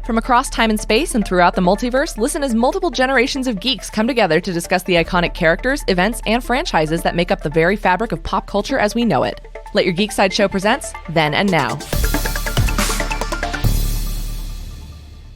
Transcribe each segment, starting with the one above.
From across time and space and throughout the multiverse, listen as multiple generations of geeks come together to discuss the iconic characters, events, and franchises that make up the very fabric of pop culture as we know it. Let Your Geek Side Show presents Then and Now.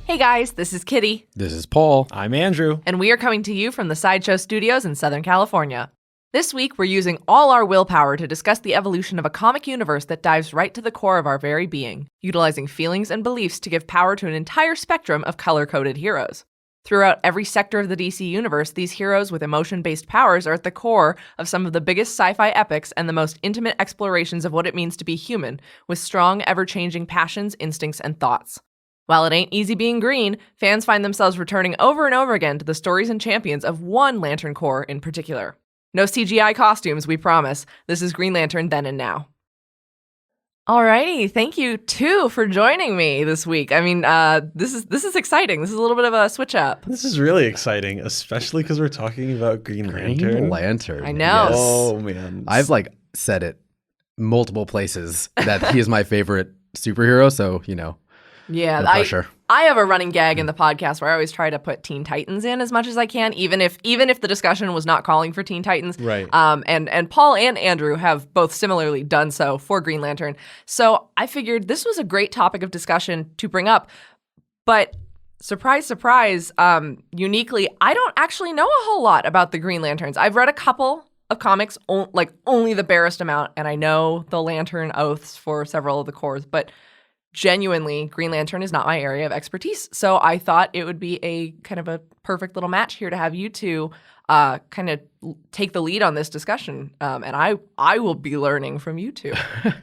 Hey guys, this is Kitty. This is Paul. I'm Andrew. And we are coming to you from the Sideshow Studios in Southern California. This week, we're using all our willpower to discuss the evolution of a comic universe that dives right to the core of our very being, utilizing feelings and beliefs to give power to an entire spectrum of color-coded heroes. Throughout every sector of the DC universe, these heroes with emotion-based powers are at the core of some of the biggest sci-fi epics and the most intimate explorations of what it means to be human, with strong, ever-changing passions, instincts, and thoughts. While it ain't easy being green, fans find themselves returning over and over again to the stories and champions of one Lantern Corps in particular. No CGI costumes, we promise. This is Green Lantern Then and Now. Alrighty, thank you too for joining me this week. I mean, this is exciting. This is a little bit of a switch up. This is really exciting, especially because we're talking about Green Lantern. Green Lantern. I know. Yes. Oh man, I've said it multiple places that he is my favorite superhero. So Yeah, no pressure. I have a running gag in the podcast where I always try to put Teen Titans in as much as I can, even if the discussion was not calling for Teen Titans. Right. And Paul and Andrew have both similarly done so for Green Lantern. So I figured this was a great topic of discussion to bring up. But surprise, surprise, uniquely, I don't actually know a whole lot about the Green Lanterns. I've read a couple of comics, only the barest amount, and I know the Lantern oaths for several of the corps, but genuinely, Green Lantern is not my area of expertise. So I thought it would be a kind of a perfect little match here to have you two kind of take the lead on this discussion. And I will be learning from you two.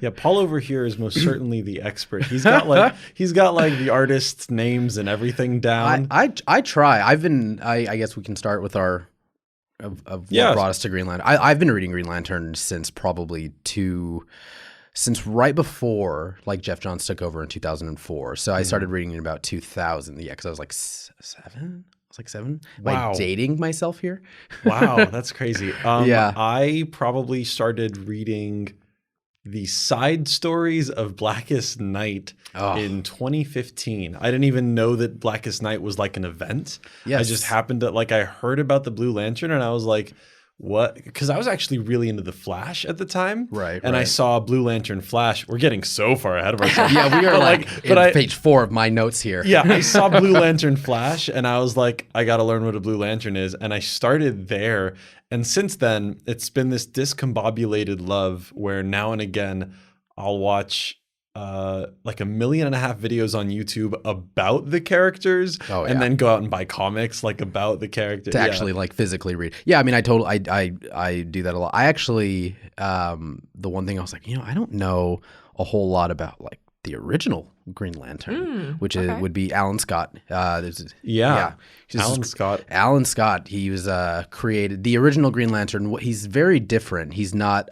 Yeah, Paul over here is most certainly the expert. He's got the artists' names and everything down. I try. I guess we can start with what brought us to Green Lantern. I've been reading Green Lantern since right before Jeff Johns took over in 2004. So I started reading in about 2000. Yeah, because I was like seven. Wow. Am I dating myself here? Wow, that's crazy. Yeah. I probably started reading the side stories of Blackest Night in 2015. I didn't even know that Blackest Night was like an event. Yes. I just happened to I heard about the Blue Lantern and I was like, what? Because I was actually really into the Flash at the time. Right. And I saw Blue Lantern Flash. We're getting so far ahead of ourselves. Yeah, we are page 4 of my notes here. Yeah, I saw Blue Lantern Flash and I was like, I got to learn what a Blue Lantern is. And I started there. And since then, it's been this discombobulated love where now and again, I'll watch 1.5 million videos on YouTube about the characters and then go out and buy comics about the character to actually physically read. Yeah, I mean, I do that a lot. I actually the one thing I was like, I don't know a whole lot about the original Green Lantern, which would be Alan Scott. Alan Scott. Alan Scott. He was created the original Green Lantern. He's very different. He's not.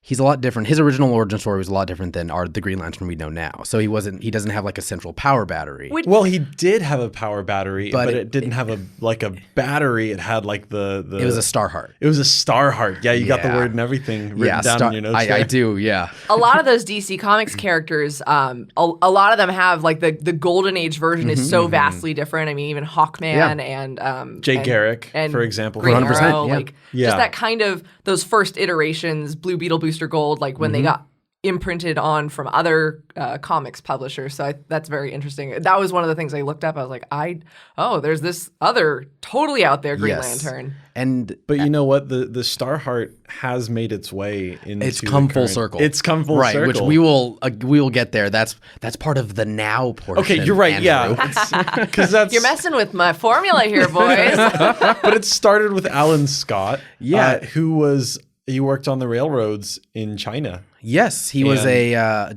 He's a lot different. His original origin story was a lot different than the Green Lantern we know now. So he doesn't have a central power battery. Well, he did have a power battery, but it didn't have a battery. It had the It was a Starheart. It was a Starheart. Yeah, you got the word and everything written down in your notes. I do, yeah. A lot of those DC Comics characters, a lot of them have the Golden Age version is so vastly different. I mean, even Hawkman and Jay Garrick, for example. Green 100%, Arrow, just that kind of those first iterations, Blue Beetle, Booster Gold, when they got imprinted on from other comics publishers. So that's very interesting. That was one of the things I looked up. I was like, there's this other totally out there Green Lantern. But you know what? The Starheart has made its way into it's come full circle. It's come full circle. Right, which we will get there. That's part of the now portion. Okay, you're right. Andrew. Yeah, because you're messing with my formula here, boys. But it started with Alan Scott, he worked on the railroads in China. Yes, he was I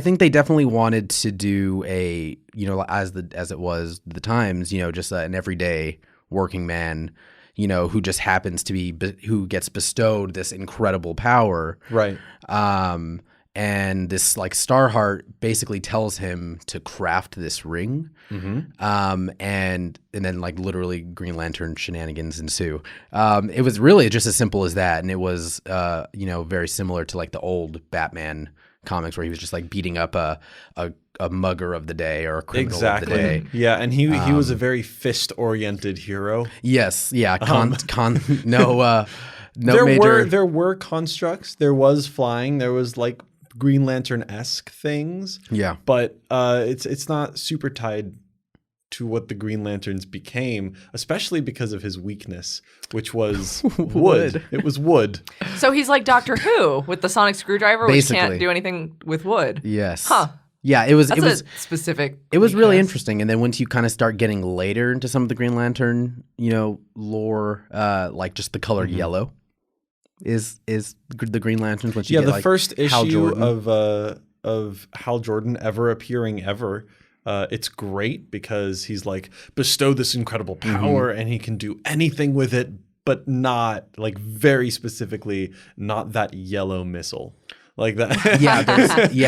think they definitely wanted to do as it was the times, just an everyday working man, who just happens to be who gets bestowed this incredible power. Right. And this Starheart basically tells him to craft this ring, and then literally Green Lantern shenanigans ensue. It was really just as simple as that, and it was very similar to the old Batman comics where he was just beating up a a mugger of the day or a criminal Exactly. of the day. Yeah, and he was a very fist-oriented hero. Yes, yeah. No There major. were constructs. There was flying. There was like Green Lantern-esque things. Yeah. But it's not super tied to what the Green Lanterns became, especially because of his weakness, which was wood. It was wood. So he's like Doctor Who with the sonic screwdriver, which Basically. can't do anything with wood. Yes. Huh. Yeah, it was. That's it was. a specific. It was really weakness. interesting. And then once you kind of start getting later into some of the Green Lantern, lore, like just the color yellow is the Green Lanterns. Once you get The like first Hal issue Jordan. of Hal Jordan ever appearing ever. It's great because he's like bestow this incredible power and he can do anything with it, but not like very specifically not that yellow missile like that.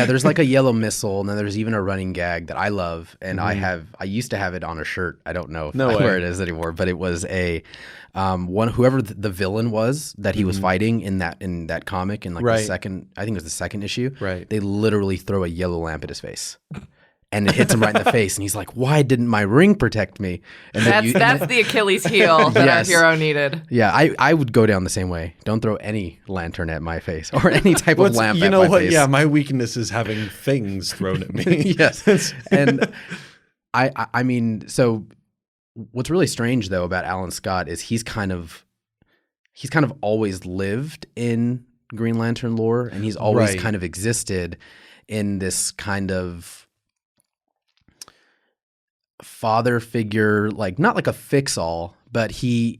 There's like a yellow missile, and then there's even a running gag that I love, and I used to have it on a shirt. I don't know where it is anymore, but it was a whoever the villain was that he was fighting in that comic in like the second, I think it was the second issue. Right. They literally throw a yellow lamp at his face. And it hits him right in the face, and he's like, "Why didn't my ring protect me?" And That's the Achilles heel that Yes. our hero needed. Yeah, I would go down the same way. Don't throw any lantern at my face or any type of lamp at my face. Yeah, my weakness is having things thrown at me. Yes. And I mean, so what's really strange though about Alan Scott is he's kind of always lived in Green Lantern lore, and he's always kind of existed in this kind of father figure, like not like a fix-all, but he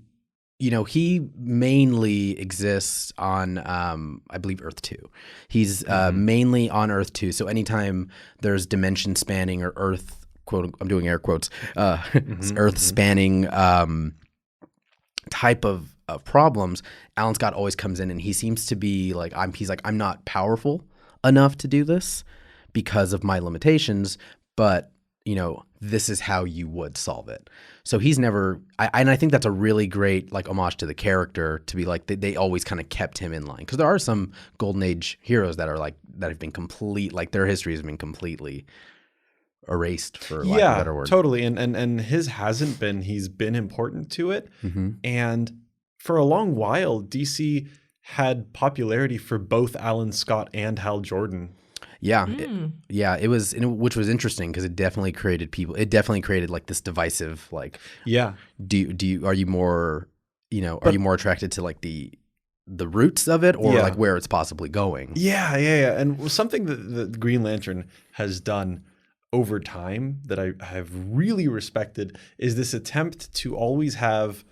mainly exists on I believe Earth 2. He's mainly on Earth 2. So anytime there's dimension spanning or Earth quote, I'm doing air quotes, Earth spanning type of problems, Alan Scott always comes in, and he seems to be like I'm not powerful enough to do this because of my limitations, but this is how you would solve it. So he's never, and I think that's a really great like homage to the character, to be like they always kind of kept him in line, because there are some Golden Age heroes that have been complete, like their history has been completely erased, for lack of a better word. Totally. And his hasn't been. He's been important to it, and for a long while, DC had popularity for both Alan Scott and Hal Jordan. Yeah, it was, which was interesting because it definitely created people. It definitely created like this divisive, like, are you more attracted to like the roots of it, or like where it's possibly going? Yeah. And something that Green Lantern has done over time that I have really respected is this attempt to always have,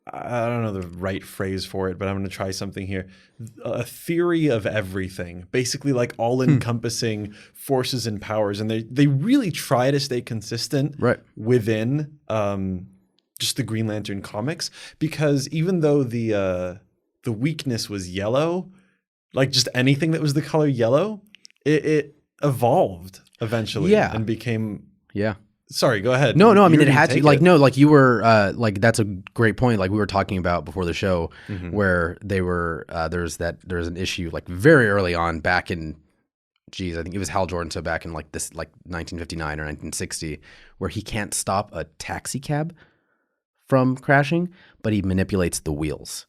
I don't know the right phrase for it, but I'm going to try something here. A theory of everything, basically like all-encompassing forces and powers. And they really try to stay consistent within just the Green Lantern comics, because even though the weakness was yellow, like just anything that was the color yellow, it evolved eventually and became... Sorry, go ahead. No, I mean, it had to, like, no, like you were, like, that's a great point. Like we were talking about before the show, where they were, there's an issue like very early on back in, I think it was Hal Jordan. So back in like 1959 or 1960, where he can't stop a taxi cab from crashing, but he manipulates the wheels.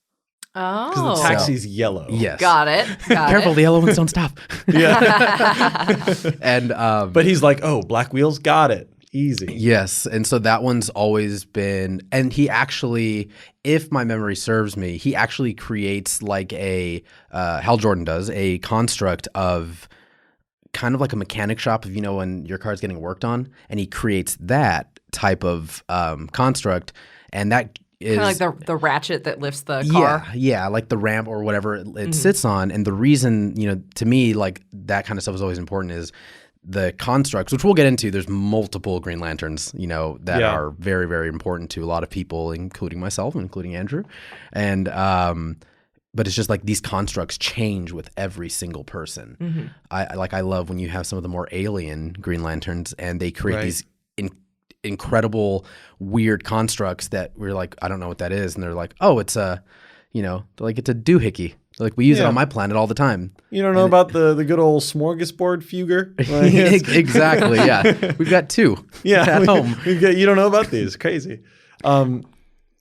Oh. Because the taxi's yellow. Yes. Got it. Careful, the yellow ones don't stop. And, but he's like, oh, black wheels, got it. Easy. Yes. And so that one's always been, and he actually, if my memory serves me, he actually creates like Hal Jordan does, a construct of kind of like a mechanic shop of, when your car's getting worked on, and he creates that type of construct, and that is kind of like the ratchet that lifts the car. Yeah, like the ramp or whatever it sits on. And the reason, to me, like that kind of stuff is always important is the constructs, which we'll get into. There's multiple Green Lanterns, that are very, very important to a lot of people, including myself, including Andrew. And but it's just like these constructs change with every single person. I love when you have some of the more alien Green Lanterns, and they create these incredible, weird constructs that we're like, I don't know what that is, and they're like, oh, it's a, it's a doohickey. Like we use it Yeah. on my planet all the time. You don't know about the good old smorgasbord fuger? Like, it's- Exactly. Yeah, we've got 2. yeah, at home. you don't know about these. Crazy.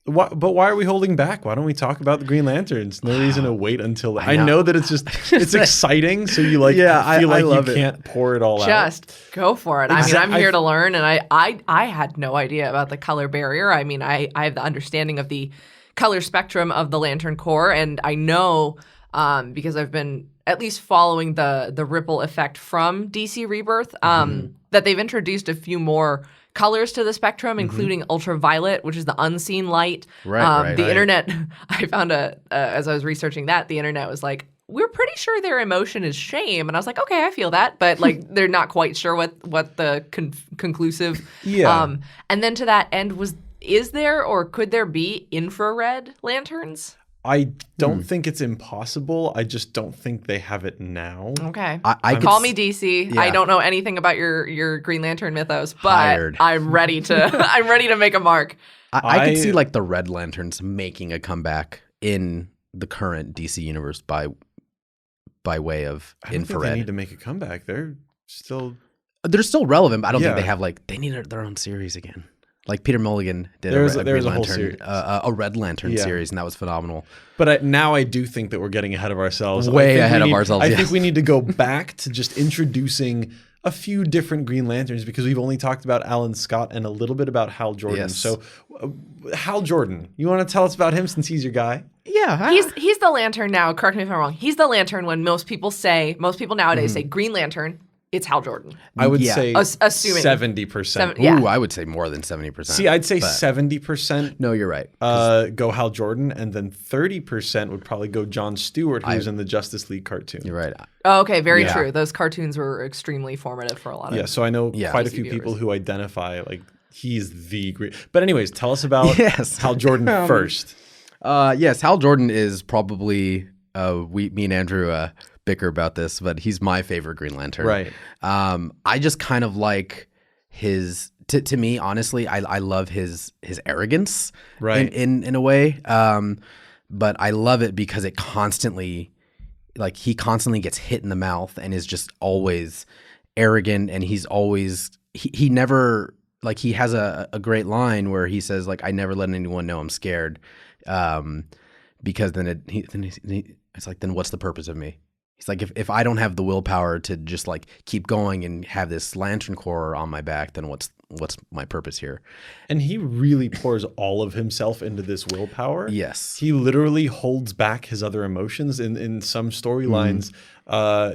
But why are we holding back? Why don't we talk about the Green Lanterns? No reason to wait until I know that it's just it's exciting. So you like Yeah, feel I like love you it. can't pour it all out. Just go for it. I mean, Exact- I'm here to learn, and I had no idea about the color barrier. I mean, I have the understanding of the color spectrum of the Lantern Corps, and I know because I've been at least following the ripple effect from DC Rebirth that they've introduced a few more colors to the spectrum, including ultraviolet, which is the unseen light. Right. The internet, I found as I was researching that, the internet was like, we're pretty sure their emotion is shame. And I was like, okay, I feel that. But like, they're not quite sure what the conclusive. Yeah. And then to that end is there or could there be infrared lanterns? I don't think it's impossible. I just don't think they have it now. Okay. I could Call me DC. yeah. I don't know anything about your Green Lantern mythos, but Hired. I'm ready to make a mark. I could see like the Red Lanterns making a comeback in the current DC universe by way of I don't think infrared. they need to make a comeback. They're still still relevant, but I don't think Yeah. they have they need their own series again. Like Peter Mulligan did There's a a Green whole Lantern, series. a Red Lantern Yeah. series, and that was phenomenal. But now I do think that we're getting ahead of ourselves. Way I think ahead we of need- ourselves, I yes. think we need to go back to just introducing a few different Green Lanterns because we've only talked about Alan Scott and a little bit about Hal Jordan. Yes. So, Hal Jordan, you want to tell us about him since he's your guy? Yeah, He's the Lantern now. Correct me if I'm wrong. He's the Lantern when most people nowadays say Green Lantern. It's Hal Jordan. I would Yeah. say Assuming 70%. Yeah. Ooh, I would say more than 70%. See, I'd say 70% no, you're right. go Hal Jordan, and then 30% would probably go John Stewart, who's in the Justice League cartoon. You're right. Oh, okay, very Yeah. true. Those cartoons were extremely formative for a lot of. Yeah, so I know Yeah. quite a DC few viewers. people who identify like he's the great. But anyways, tell us about Yes. Hal Jordan first. Yes, Hal Jordan is probably me and Andrew bicker about this, but he's my favorite Green Lantern. Right. I just kind of like his. To me, honestly, I love his arrogance. Right. In a way. But I love it because it constantly, he constantly gets hit in the mouth and is just always arrogant, and he's always he never he has a great line where he says I never let anyone know I'm scared, because then it's like, then what's the purpose of me? He's like, if I don't have the willpower to just keep going and have this Lantern Corps on my back, then what's my purpose here? And he really pours all of himself into this willpower. Yes. He literally holds back his other emotions in some storylines.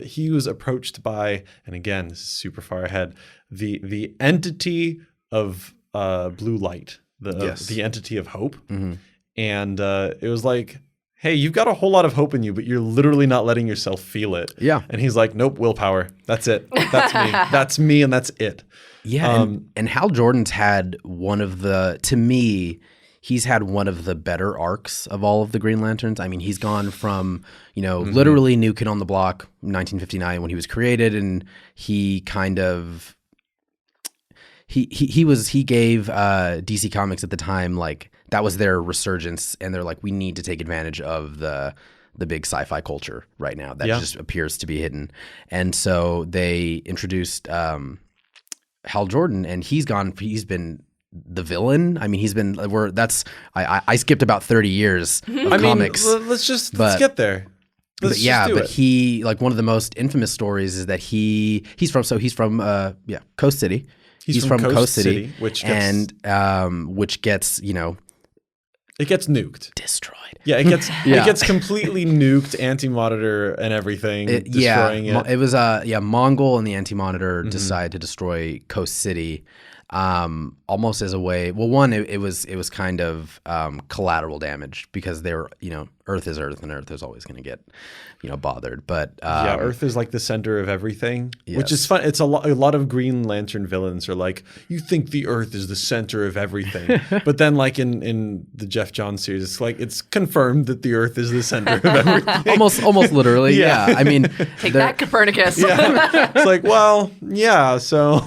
He was approached by, and again, this is super far ahead, the entity of blue light, the entity of hope. And it was like, hey, you've got a whole lot of hope in you, but you're literally not letting yourself feel it. Yeah. And he's like, nope, willpower. That's it. That's me. That's me, and that's it. Yeah, and Hal Jordan's had to me, he's had one of the better arcs of all of the Green Lanterns. I mean, he's gone from, literally New Kid on the Block, 1959 when he was created, and he kind of, he gave DC Comics at the time, that was their resurgence, and they're like, we need to take advantage of the big sci-fi culture right now that just appears to be hidden. And so they introduced Hal Jordan, and he's been the villain. I mean, I skipped about 30 years of comics. Let's get there. Let's just do it. He, one of the most infamous stories is that he's from Coast City. He's from Coast City, which gets, which gets, it gets nuked. destroyed. Yeah, it gets completely nuked, Anti-Monitor and everything, destroying it. It was Mongol and the Anti-Monitor decided to destroy Coast City, almost as a way. Well, one, it was kind of collateral damage because they were, Earth is Earth, and Earth is always going to get, bothered. But Earth is the center of everything, which is Yes. fun. It's a lot of Green Lantern villains are like, you think the Earth is the center of everything, but then in the Jeff Johns series, it's confirmed that the Earth is the center of everything. almost literally. Yeah. Yeah. I mean, Take that, Copernicus. Yeah, it's like, well, yeah. So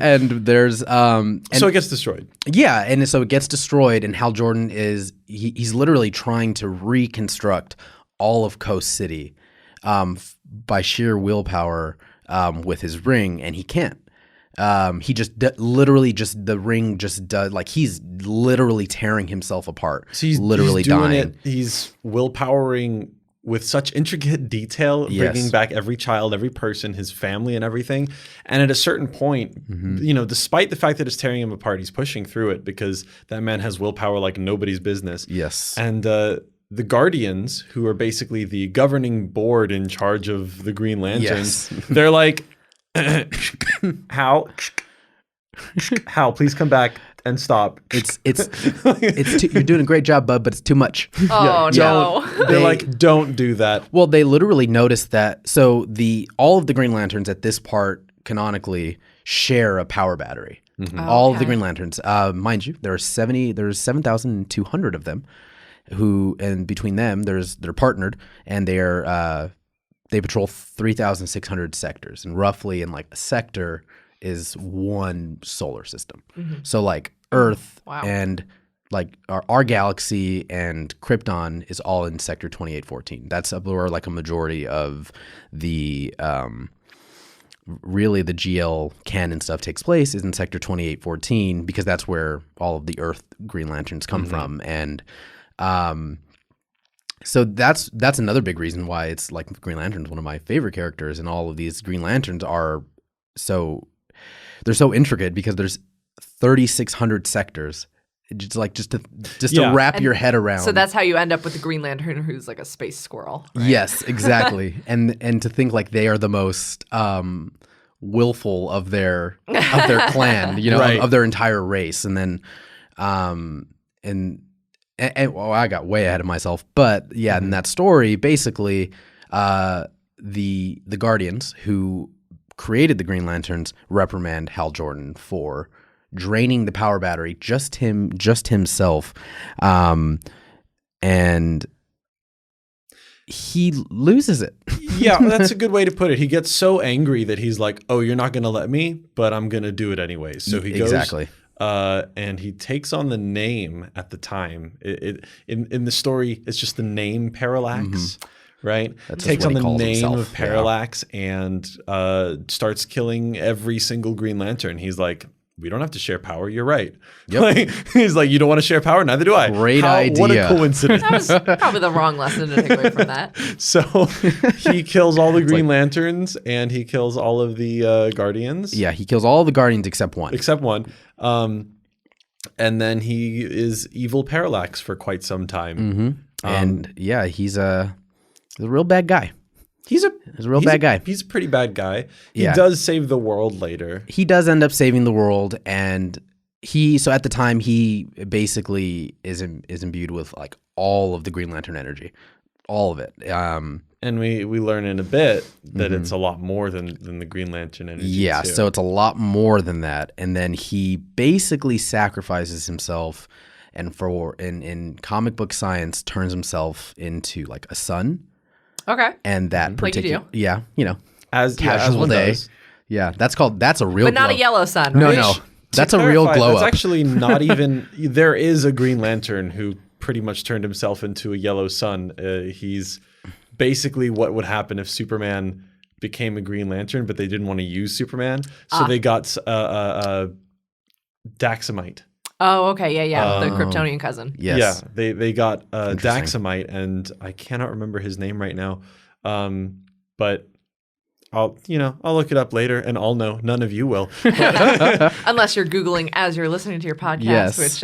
and there's so it gets destroyed. Yeah, and so it gets destroyed, and Hal Jordan he's literally trying to reconstruct all of Coast City by sheer willpower with his ring, and he can't. He just literally just the ring just does like he's literally tearing himself apart. So he's literally doing dying. it. He's willpowering with such intricate detail, bringing back every child, every person, his family, and everything. And at a certain point, you know, despite the fact that it's tearing him apart, he's pushing through it because that man has willpower like nobody's business. Yes. And the Guardians, who are basically the governing board in charge of the Green Lanterns, they're like, Hal, please come back and stop. It's you're doing a great job, bud, but it's too much. Oh no. They're like, don't do that. Well, they literally noticed that. So all of the Green Lanterns at this part canonically share a power battery. All of the Green Lanterns, mind you, there's 7,200 of them. And between them, they're partnered, and they patrol 3,600 sectors, and roughly in like a sector is one solar system. So like Earth and like our galaxy and Krypton is all in sector 2814. That's where like a majority of the really the GL canon stuff takes place, is in sector 2814, because that's where all of the Earth Green Lanterns come from. And so that's another big reason why it's like Green Lantern's one of my favorite characters, and all of these Green Lanterns are they're so intricate because there's 3,600 sectors. Just to wrap your head around. So that's how you end up with the Green Lantern who's like a space squirrel. Right? Yes, exactly. and to think like they are the most willful of their clan, you know, of their entire race. And then and well, I got way ahead of myself, but yeah, in that story, basically, the Guardians who created the Green Lanterns reprimand Hal Jordan for draining the power battery, just himself, and he loses it. Yeah, that's a good way to put it. He gets so angry that he's like, "Oh, you're not going to let me, but I'm going to do it anyways." So he goes. Exactly. And he takes on the name at the time. In the story, it's just the name Parallax, right? That's takes on what he the calls name himself, of Parallax and starts killing every single Green Lantern. He's like, we don't have to share power. You're right. Yep. Like, he's like, you don't want to share power? Neither do I. Great idea. What a coincidence. That was probably the wrong lesson to take away from that. So he kills all the Green Lanterns and he kills all of the Guardians. Yeah, he kills all the Guardians except one. And then he is evil Parallax for quite some time. And yeah, he's a real bad guy. He's a real bad guy. He's a pretty bad guy. He Yeah. does save the world later. He does end up saving the world, and so at the time he basically is imbued with like all of the Green Lantern energy, all of it. And we learn in a bit that it's a lot more than the Green Lantern energy. Yeah, too. so it's a lot more than that. And then he basically sacrifices himself, and in comic book science turns himself into like a sun. Okay. And that particular, do. As casual one day. does. Yeah, that's a real But not glow. a yellow sun, No, right? no. That's To a real clarify, glow that's up. actually not even. There is a Green Lantern who pretty much turned himself into a yellow sun. He's basically what would happen if Superman became a Green Lantern, but they didn't want to use Superman, so they got Daxamite. Oh, okay. Yeah. The Kryptonian cousin. Yes. Yeah, they got Interesting. Daxamite, and I cannot remember his name right now, but I'll look it up later, and I'll know. None of you will. Unless you're Googling as you're listening to your podcast, Yes. which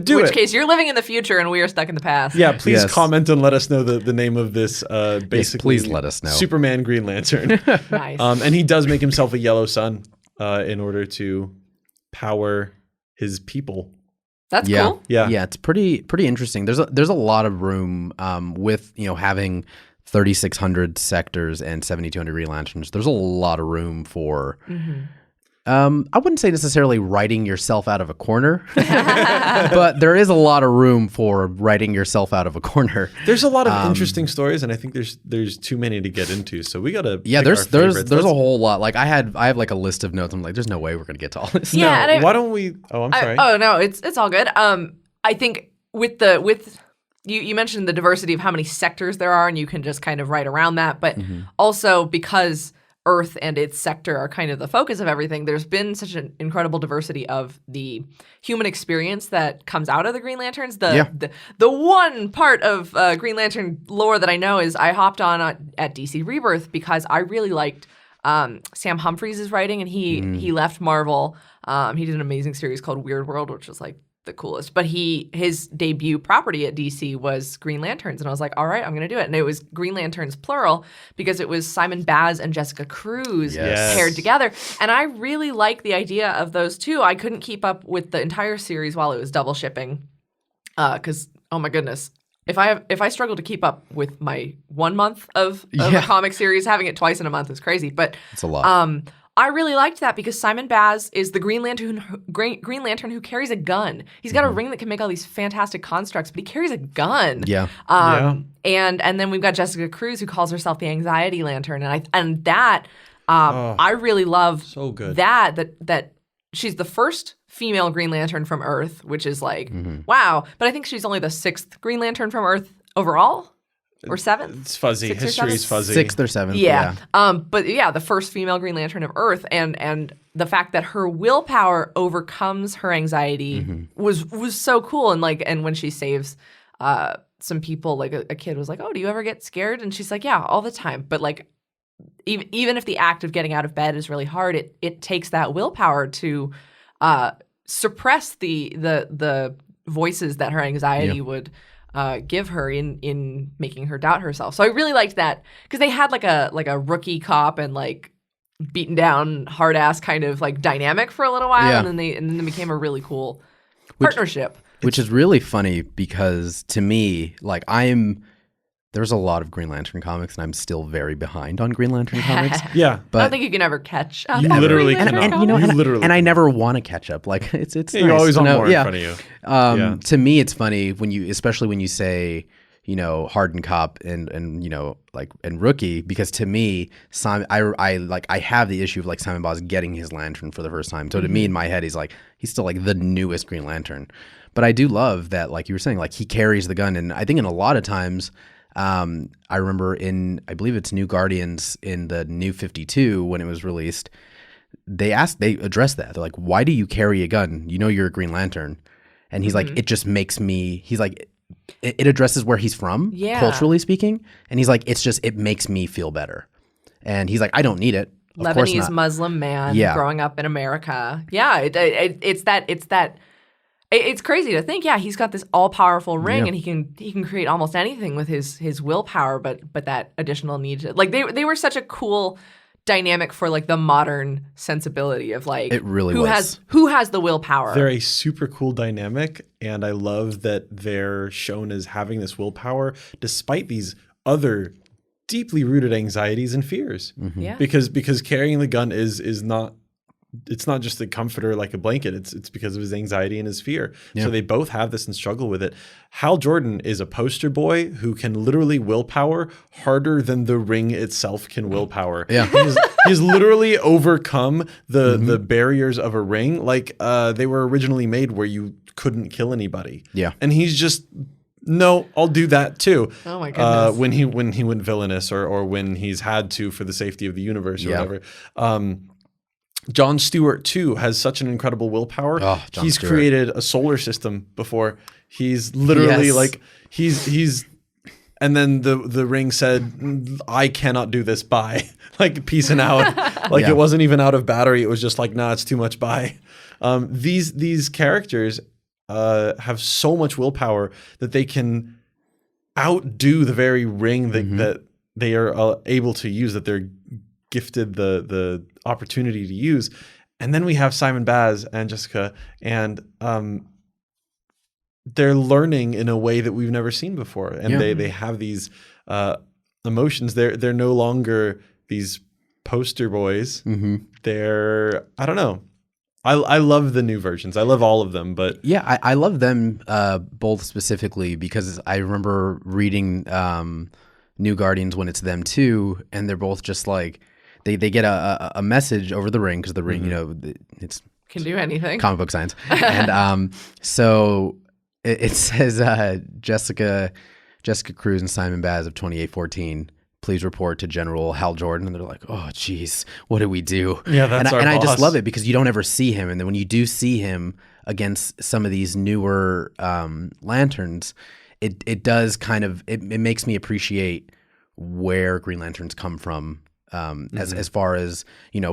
do which it. case you're living in the future and we are stuck in the past. Yeah, please Yes. comment and let us know the name of this. Basically, please let us know. Superman Green Lantern. Nice. And he does make himself a yellow sun in order to power his people. That's Yeah. cool. Yeah. Yeah, it's pretty interesting. There's a lot of room with having 3,600 sectors and 7,200 Green Lanterns. There's a lot of room for. I wouldn't say necessarily writing yourself out of a corner, but there is a lot of room for writing yourself out of a corner. There's a lot of interesting stories, and I think there's too many to get into. So we gotta. Yeah, pick there's our favorites. a whole lot. Like I have like a list of notes. I'm like, there's no way we're gonna get to all this. Yeah, and Why don't we? Oh, I'm sorry. Oh no, it's all good. I think with you mentioned the diversity of how many sectors there are, and you can just kind of write around that. But also because Earth and its sector are kind of the focus of everything, there's been such an incredible diversity of the human experience that comes out of the Green Lanterns. The one part of Green Lantern lore that I know is I hopped on at DC Rebirth because I really liked Sam Humphries' writing, and he left Marvel. He did an amazing series called Weird World, which was like the coolest. But his debut property at DC was Green Lanterns, and I was like, all right, I'm gonna do it. And it was Green Lanterns plural because it was Simon Baz and Jessica Cruz paired together. And I really like the idea of those two. I couldn't keep up with the entire series while it was double shipping, because oh my goodness. If I struggle to keep up with my 1 month of a comic series, having it twice in a month is crazy. But it's a lot. I really liked that because Simon Baz is the Green Lantern who carries a gun. He's got a ring that can make all these fantastic constructs, but he carries a gun. Yeah. And then we've got Jessica Cruz, who calls herself the Anxiety Lantern, I really love so good. that she's the first female Green Lantern from Earth, which is like wow. But I think she's only the 6th Green Lantern from Earth overall. Or 7th? It's fuzzy. History is fuzzy. 6th or 7th. Yeah. But yeah, the first female Green Lantern of Earth, and the fact that her willpower overcomes her anxiety was so cool. And when she saves some people, like a kid was like, "Oh, do you ever get scared?" And she's like, "Yeah, all the time." But like, even if the act of getting out of bed is really hard, it takes that willpower to suppress the voices that her anxiety would give her in making her doubt herself. So I really liked that because they had like a rookie cop and like beaten down hard ass kind of like dynamic for a little while, and then they became a really cool partnership. Which is really funny because to me, like there's a lot of Green Lantern comics, and I'm still very behind on Green Lantern comics. Yeah, but I don't think you can ever catch up. You on literally Green Lantern cannot. comics. And I never want to catch up. Like it's nice you always to want know. more in front of you. To me, it's funny especially when you say, hardened cop and and rookie, because to me, Simon, I have the issue of like Simon Baz getting his lantern for the first time. So to me, in my head, he's still like the newest Green Lantern. But I do love that, like you were saying, like he carries the gun, and I think in a lot of times. I remember I believe it's New Guardians in the New 52 when it was released, they addressed that. They're like, why do you carry a gun? You're a Green Lantern. And he's like, it just makes me, he's like, it addresses where he's from, culturally speaking. And he's like, it makes me feel better. And he's like, I don't need it. Of course Lebanese not. Muslim man growing up in America. Yeah, it's crazy to think, he's got this all-powerful ring and he can create almost anything with his willpower, but that additional need to, like, they were such a cool dynamic for like the modern sensibility of like it really who has the willpower. They're a super cool dynamic, and I love that they're shown as having this willpower despite these other deeply rooted anxieties and fears. Yeah. Because carrying the gun is not, it's not just a comforter like a blanket. It's because of his anxiety and his fear. Yeah. So they both have this and struggle with it. Hal Jordan is a poster boy who can literally willpower harder than the ring itself can willpower. Yeah. He's literally overcome the barriers of a ring. Like they were originally made where you couldn't kill anybody. Yeah. And he's just, no, I'll do that too. Oh my goodness. When he went villainous or when he's had to for the safety of the universe or whatever. John Stewart too has such an incredible willpower. He's created a solar system before. He's literally like he's and then the ring said, I cannot do this, bye. Like peacing out. Like it wasn't even out of battery. It was just like, nah, it's too much, bye. These characters have so much willpower that they can outdo the very ring that they are able to use, that they're gifted the opportunity to use. And then we have Simon Baz and Jessica, and they're learning in a way that we've never seen before. And they have these emotions. They're no longer these poster boys. They're, I don't know. I love the new versions. I love all of them, but I love them both specifically because I remember reading New Guardians when it's them too, and they're both just like, they get a message over the ring, because the ring, it's can do anything. comic book science. And so it says Jessica Cruz and Simon Baz of 2814. Please report to General Hal Jordan. And they're like, oh, geez, what did we do? Yeah, that's our and boss. I just love it because you don't ever see him. And then when you do see him against some of these newer lanterns, it does kind of, it makes me appreciate where Green Lanterns come from as far as,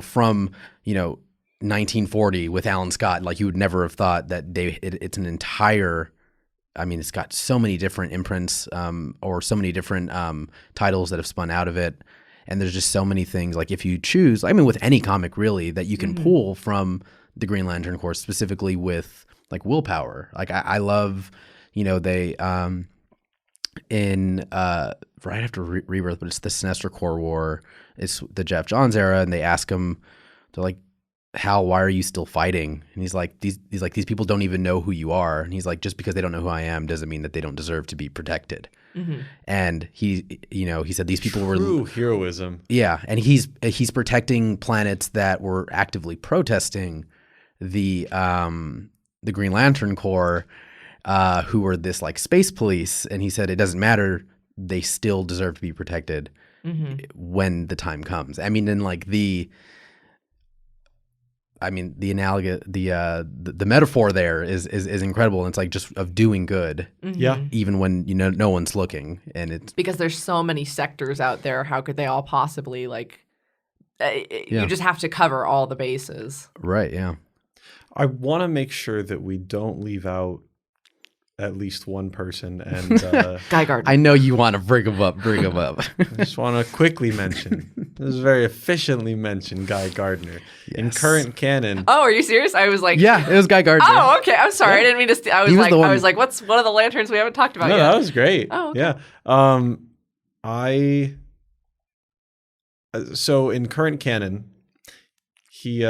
from, 1940 with Alan Scott. Like you would never have thought that it's an entire... I mean, it's got so many different imprints or so many different titles that have spun out of it. And there's just so many things. Like if you choose, I mean, with any comic really, that you can pull from the Green Lantern Corps, specifically with like willpower. Like I love, they in right after Rebirth, but it's the Sinestro Corps War. It's the Jeff Johns era. And they ask him, they're like, Hal, why are you still fighting? And he's like, these people don't even know who you are. And he's like, just because they don't know who I am doesn't mean that they don't deserve to be protected. And he said these people were true heroism. Yeah, and he's protecting planets that were actively protesting the Green Lantern Corps, who were this like space police. And he said it doesn't matter; they still deserve to be protected when the time comes. I mean, in like the analogy, the metaphor there is incredible. And it's like just of doing good, even when no one's looking, and it's because there's so many sectors out there. How could they all possibly you just have to cover all the bases, right? Yeah, I want to make sure that we don't leave out at least one person, and Guy Gardner. I know you want to bring him up. I just want to quickly mention, this is very efficiently mentioned, Guy Gardner. Yes. In current canon. Oh, are you serious? I was like, yeah, it was Guy Gardner. Oh, okay. I'm sorry. I didn't mean to. I was like, what's one of the lanterns we haven't talked about No, yet? that was great. Oh, okay. Yeah. So in current canon, he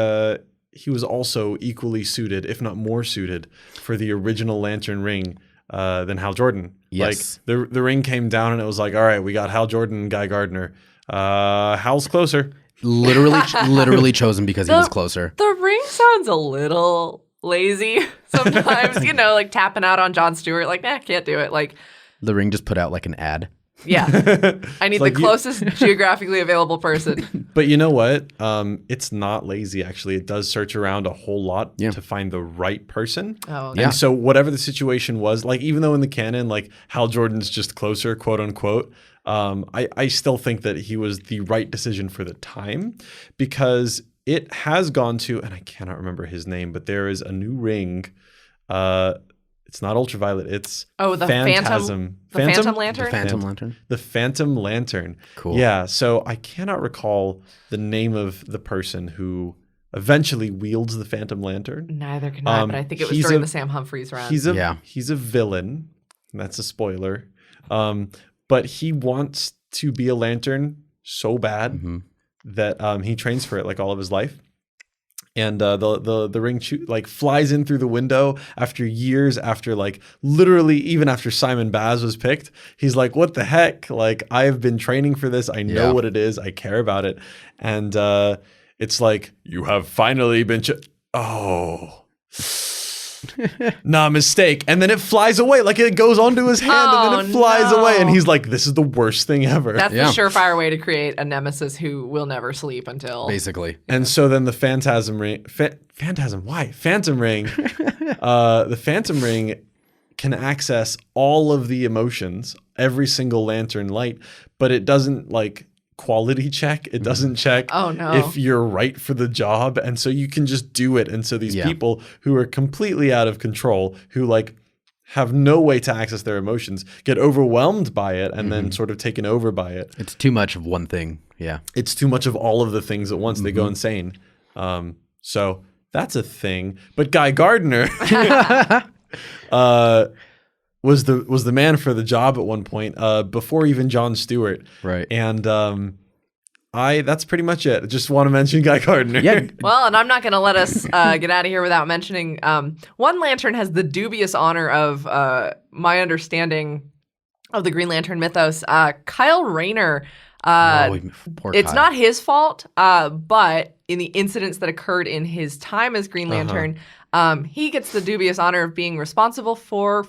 was also equally suited, if not more suited, for the original Lantern ring than Hal Jordan. Yes. Like the ring came down and it was like, all right, we got Hal Jordan and Guy Gardner. Hal's closer. Literally chosen because he was closer. The ring sounds a little lazy sometimes, like tapping out on Jon Stewart. Like, can't do it. Like The Ring just put out like an ad. Yeah. I need the closest geographically available person. But you know what? It's not lazy, actually. It does search around a whole lot to find the right person. Oh, okay. And so whatever the situation was, like even though in the canon, like Hal Jordan's just closer, quote unquote, I still think that he was the right decision for the time, because it has gone to, and I cannot remember his name, but there is a new ring. It's not ultraviolet. It's the Phantom. The Phantom Lantern? The Phantom Lantern? The Phantom Lantern. Cool. Yeah. So I cannot recall the name of the person who eventually wields the Phantom Lantern. Neither can I, but I think it was during the Sam Humphries run. He's a villain. That's a spoiler. But he wants to be a lantern so bad that he trains for it like all of his life. And the ring flies in through the window after years, after like literally even after Simon Baz was picked. He's like, what the heck? Like, I've been training for this. I know what it is. I care about it. And it's like, you have finally been nah, mistake. And then it flies away. Like it goes onto his hand and then it flies away. And he's like, this is the worst thing ever. That's the surefire way to create a nemesis who will never sleep until... Basically. And so then the Phantasm Ring... Phantom Ring. The Phantom Ring can access all of the emotions, every single lantern light, but it doesn't like... quality check. It doesn't check if you're right for the job. And so you can just do it. And so these people who are completely out of control, who like have no way to access their emotions, get overwhelmed by it and then sort of taken over by it. It's too much of one thing. Yeah. It's too much of all of the things at once. They go insane. So that's a thing. But Guy Gardner was the man for the job at one point, before even Jon Stewart. Right. And that's pretty much it. Just want to mention Guy Gardner. Yeah. Well, and I'm not going to let us get out of here without mentioning one lantern has the dubious honor of my understanding of the Green Lantern mythos. Kyle Rayner. Poor It's Kyle. not his fault, but in the incidents that occurred in his time as Green Lantern. He gets the dubious honor of being responsible for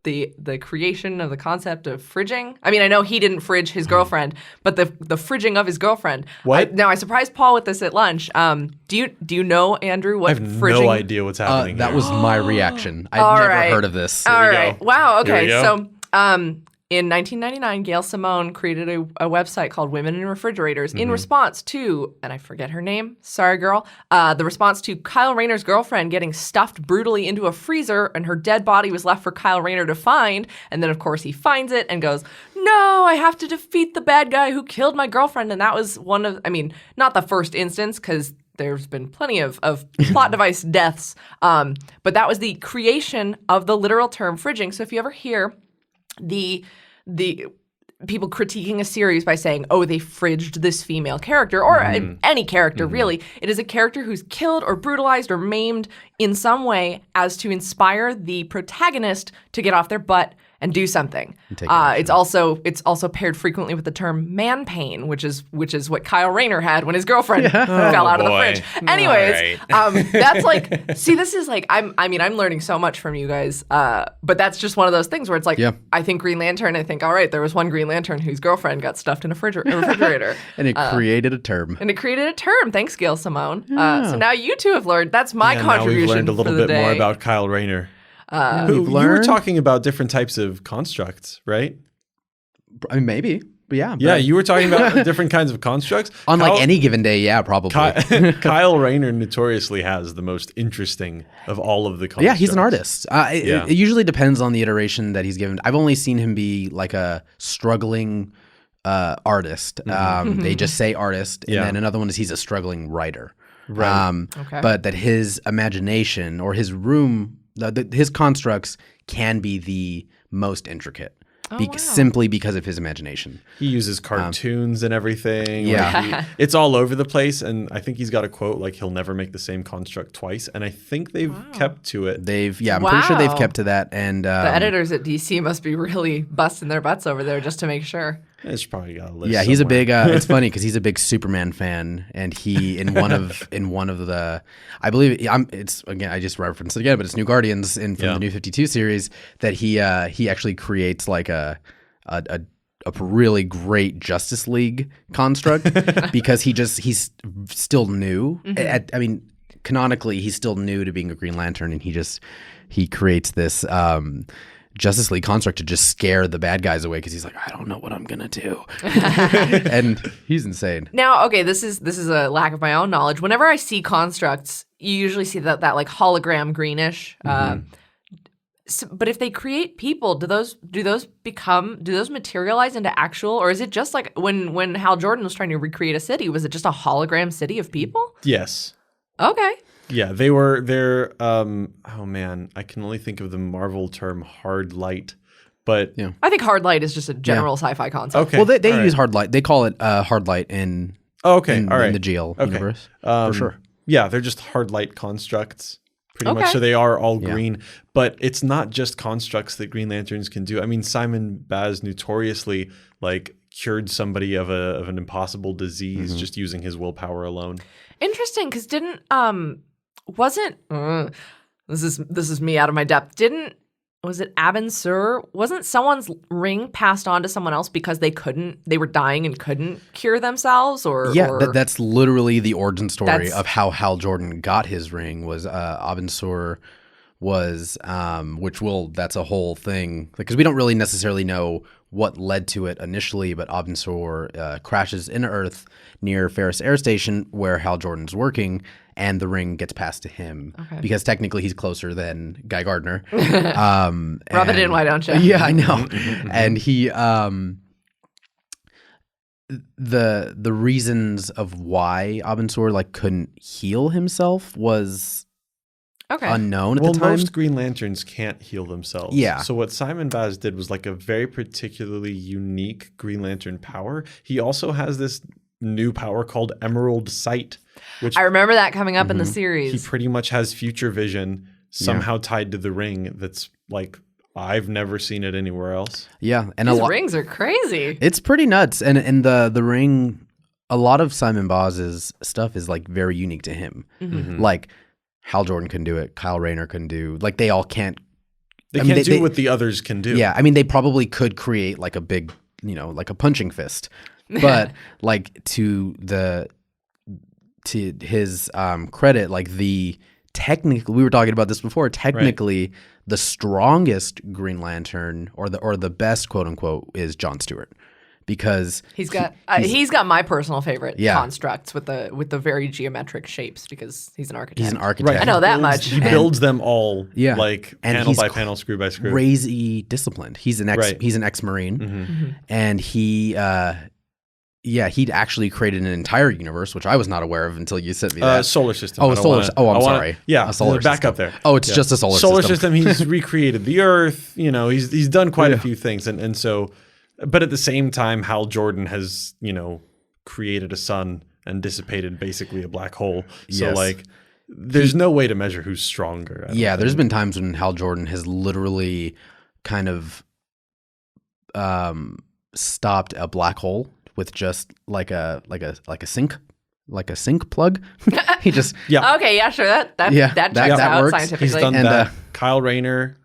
the creation of the concept of fridging. I mean, I know he didn't fridge his girlfriend, but the fridging of his girlfriend. What? Now, I surprised Paul with this at lunch. Do you know, Andrew, what I have fridging? no idea what's happening. That here. was my reaction. I'd All never right. heard of this. All we right. go. Wow. Here we Okay. go. So, in 1999, Gail Simone created a website called Women in Refrigerators in response to, and I forget her name, sorry girl, the response to Kyle Rayner's girlfriend getting stuffed brutally into a freezer and her dead body was left for Kyle Rayner to find. And then, of course, he finds it and goes, no, I have to defeat the bad guy who killed my girlfriend. And that was one of, I mean, not the first instance because there's been plenty of plot device deaths. But that was the creation of the literal term fridging. So if you ever hear the people critiquing a series by saying, oh, they fridged this female character, or any character really. It is a character who's killed or brutalized or maimed in some way as to inspire the protagonist to get off their butt and do something. It's also paired frequently with the term man pain, which is what Kyle Rayner had when his girlfriend fell out of the boy. fridge. Anyways, that's like, see, this is like, I'm learning so much from you guys, but that's just one of those things where it's like, I think Green Lantern, I think, all right, there was one Green Lantern whose girlfriend got stuffed in a refrigerator. And it created a term. Thanks, Gail Simone. So now you two have learned. That's my contribution. Now we've learned a little for the bit day. more about Kyle Rayner. We've You were learned. talking about different types of constructs, right? I mean, maybe, but yeah. Yeah, but you were talking about different kinds of constructs. on like any given day, yeah, probably. Kyle Rayner notoriously has the most interesting of all of the constructs. Yeah, he's an artist. It usually depends on the iteration that he's given. I've only seen him be like a struggling artist. They just say artist, and then another one is he's a struggling writer. Right. But that his imagination or his room, his constructs can be the most intricate. Simply because of his imagination. He uses cartoons and everything. Yeah. Like it's all over the place. And I think he's got a quote like he'll never make the same construct twice. And I think they've kept to it. I'm pretty sure they've kept to that. And The editors at DC must be really busting their butts over there just to make sure. It's probably got a list. yeah, he's a somewhere. big. It's funny because he's a big Superman fan, and he in one of the, I believe it's again. I just referenced it again, but it's New Guardians from the New 52 series that he actually creates like a really great Justice League construct because he's still new. I mean, canonically, he's still new to being a Green Lantern, and he creates this. Justice League construct to just scare the bad guys away because he's like, I don't know what I'm gonna do, and he's insane. Now, okay, this is a lack of my own knowledge. Whenever I see constructs, you usually see that like hologram greenish. But if they create people, do those materialize into actual, or is it just like when Hal Jordan was trying to recreate a city? Was it just a hologram city of people? Yes. Okay. Yeah, they're oh man, I can only think of the Marvel term hard light, but I think hard light is just a general sci-fi concept. Okay. Well, they all use right. hard light. They call it hard light in all right. in the GL universe for sure. Yeah, they're just hard light constructs pretty much. Okay. So they are all green, but it's not just constructs that Green Lanterns can do. I mean, Simon Baz notoriously like cured somebody of an impossible disease just using his willpower alone. Interesting, because this is me out of my depth. Was it Abin Sur? Wasn't someone's ring passed on to someone else because they were dying and couldn't cure themselves? That's literally the origin story of how Hal Jordan got his ring. Was Abin Sur was that's a whole thing because we don't really necessarily know what led to it initially, but Abin Sur crashes into Earth near Ferris Air Station where Hal Jordan's working, and the ring gets passed to him because technically he's closer than Guy Gardner. Rub it in, why don't you? Yeah, I know. And he the reasons of why Abin Sur like couldn't heal himself was unknown at the time. Most Green Lanterns can't heal themselves. Yeah. So what Simon Baz did was like a very particularly unique Green Lantern power. He also has this new power called Emerald Sight, which I remember that coming up in the series. he pretty much has future vision somehow tied to the ring. That's like I've never seen it anywhere else. Yeah, and These rings are crazy. It's pretty nuts, and the ring a lot of Simon Boz's stuff is like very unique to him. Like Hal Jordan can do it, Kyle Rayner can do. Like they all can't. They can't do what the others can do. Yeah, I mean, they probably could create like a big, like a punching fist, but like to his credit, like technically, we were talking about this before. Technically, the strongest Green Lantern or the best quote unquote is John Stewart, because he's got my personal favorite constructs with the very geometric shapes because he's an architect. He's an architect. Right. I know that much. He builds them all like and panel by panel, screw by screw. Crazy disciplined. He's an ex-Marine, and he actually created an entire universe, which I was not aware of until you sent me that. Solar system. Oh, I'm sorry. Yeah, a solar back system. up there. Oh, it's just a solar system. He's recreated the Earth. He's done quite a few things, and so, but at the same time, Hal Jordan has created a sun and dissipated basically a black hole. So like, there's no way to measure who's stronger. There's been times when Hal Jordan has literally kind of stopped a black hole with just like a sink plug. He just okay, yeah, sure, that checks out works. scientifically. He's done that. Kyle Rayner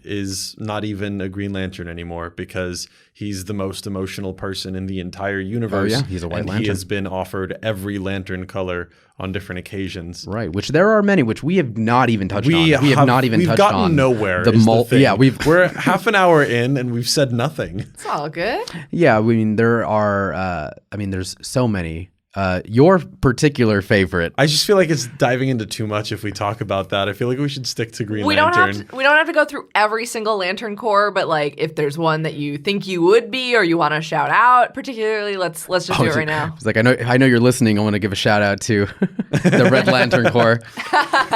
is not even a Green Lantern anymore because he's the most emotional person in the entire universe. Oh yeah, he's a White Lantern. He has been offered every lantern color on different occasions. Right, which there are many, which we have not even touched on. We've gotten nowhere. We're half an hour in and we've said nothing. It's all good. Yeah, I mean there are. There's so many. Your particular favorite. I just feel like it's diving into too much if we talk about that. I feel like we should stick to Green Lantern. We don't have to go through every single Lantern Corps, but like if there's one that you think you would be or you want to shout out particularly, let's just do it right now. It's like I know you're listening. I want to give a shout out to the Red Lantern Corps.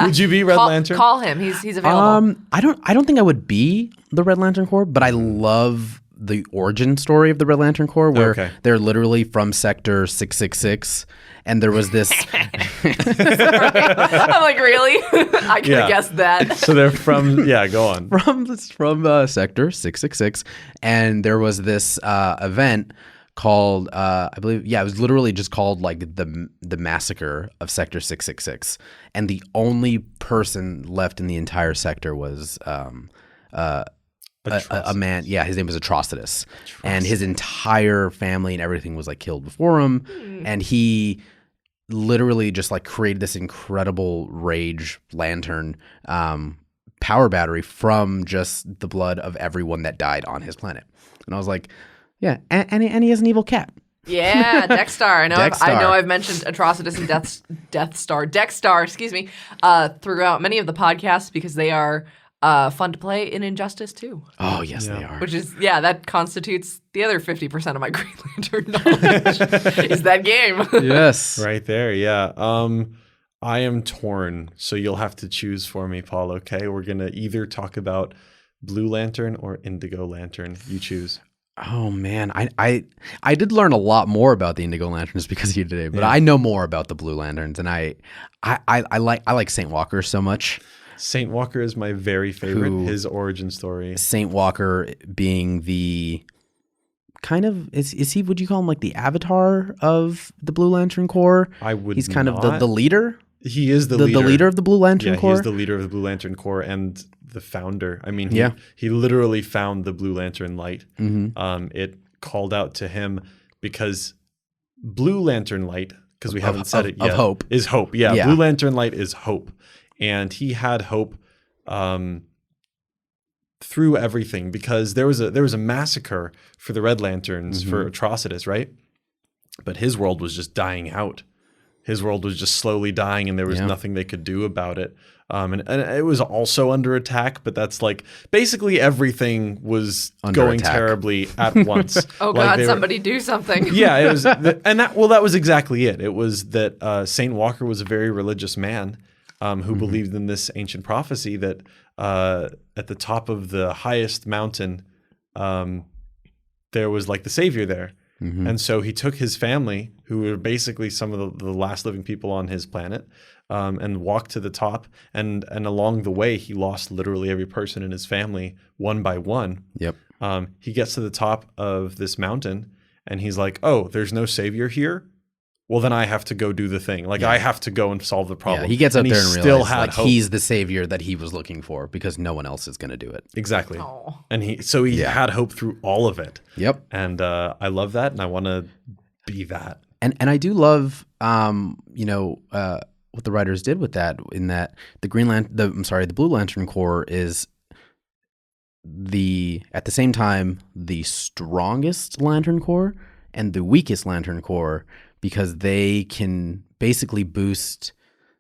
Would you be Red Lantern? Call him. He's available. I don't think I would be the Red Lantern Corps, but I love the origin story of the Red Lantern Corps, where they're literally from Sector 666, and there was this. I'm like, really? I could have guessed that. So they're from go on from Sector 666, and there was this event called I believe it was literally just called like the massacre of Sector 666, and the only person left in the entire sector was a man, his name was Atrocitus, and his entire family and everything was like killed before him, and he literally just like created this incredible rage lantern power battery from just the blood of everyone that died on his planet. And I was like, and he has an evil cat. Yeah, Dexstar. I know I've mentioned Atrocitus and Dexstar, excuse me, throughout many of the podcasts because they are fun to play in Injustice too. Oh yes, they are. Which is that constitutes the other 50% of my Green Lantern knowledge is that game. Yes, right there. Yeah. I am torn, so you'll have to choose for me, Paul. Okay, we're gonna either talk about Blue Lantern or Indigo Lantern. You choose. Oh man, I did learn a lot more about the Indigo Lanterns because of you today, but I know more about the Blue Lanterns, and I like Saint Walker so much. Saint Walker is my very favorite. His origin story. Saint Walker being the kind of is he? Would you call him like the avatar of the Blue Lantern Corps? I would. He's kind of the leader. He is the leader. The leader of the Blue Lantern Corps. He is the leader of the Blue Lantern Corps and the founder. I mean, he literally found the Blue Lantern light. It called out to him because Blue Lantern light, because we haven't said it yet, hope. Is hope. Yeah, Blue Lantern light is hope. And he had hope through everything because there was a massacre for the Red Lanterns for Atrocitus, right? But his world was just dying out. His world was just slowly dying, and there was nothing they could do about it. And it was also under attack, but that's like basically everything was going terribly at once. Oh God, somebody do something. Yeah, it was, that was exactly it. It was that Saint Walker was a very religious man. Who believed in this ancient prophecy that at the top of the highest mountain, there was like the savior there. And so he took his family, who were basically some of the last living people on his planet, and walked to the top. And along the way, he lost literally every person in his family one by one. Yep. He gets to the top of this mountain and he's like, oh, there's no savior here. well, then I have to go do the thing. Like I have to go and solve the problem. Yeah, he gets up there and still realizes had like hope. he's the savior that he was looking for because no one else is going to do it. Exactly. Oh. And he had hope through all of it. Yep. And I love that, and I want to be that. And I do love what the writers did with that, in that the Blue Lantern Corps is at the same time the strongest Lantern Corps and the weakest Lantern Corps, because they can basically boost